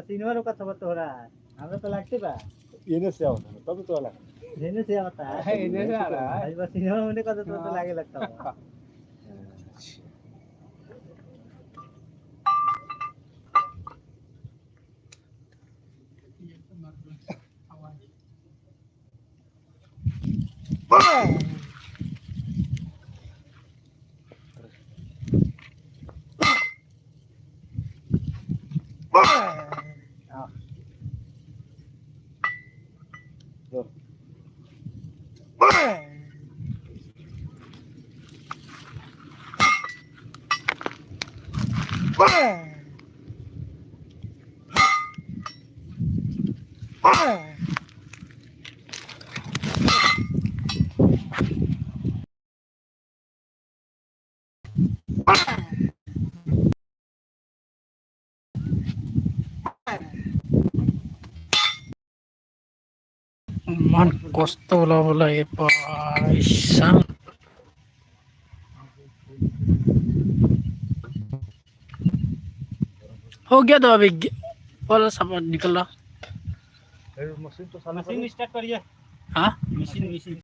cinema Roca सब तो हो रहा है हमरा तो लगते बा येने से होता है तब तो वाला देने से आता है येने से आ रहा है भाई बस सिनेमा होने का तो लागे लगता है Man kosto bola ये पैसा हो गया तो अभी बोला सब निकल रहा मशीन स्टार्ट करिए हाँ मशीन